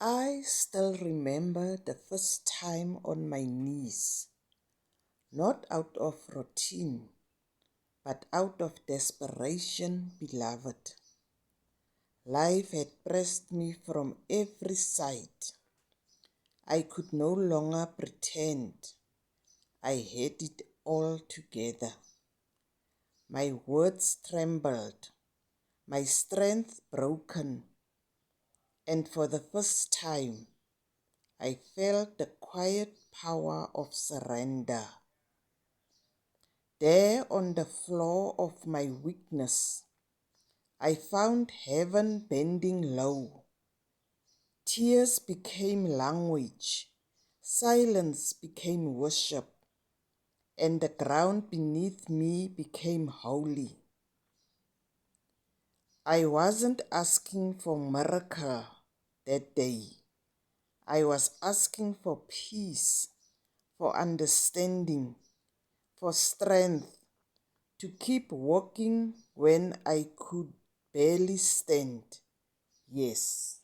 I still remember the first time on my knees, not out of routine, but out of desperation, beloved. Life had pressed me from every side. I could no longer pretend I had it all together. My words trembled, my strength broken, and for the first time, I felt the quiet power of surrender. There on the floor of my weakness, I found heaven bending low. Tears became language, silence became worship, and the ground beneath me became holy. I wasn't asking for miracle that day. I was asking for peace, for understanding, for strength to keep walking when I could barely stand. Yes.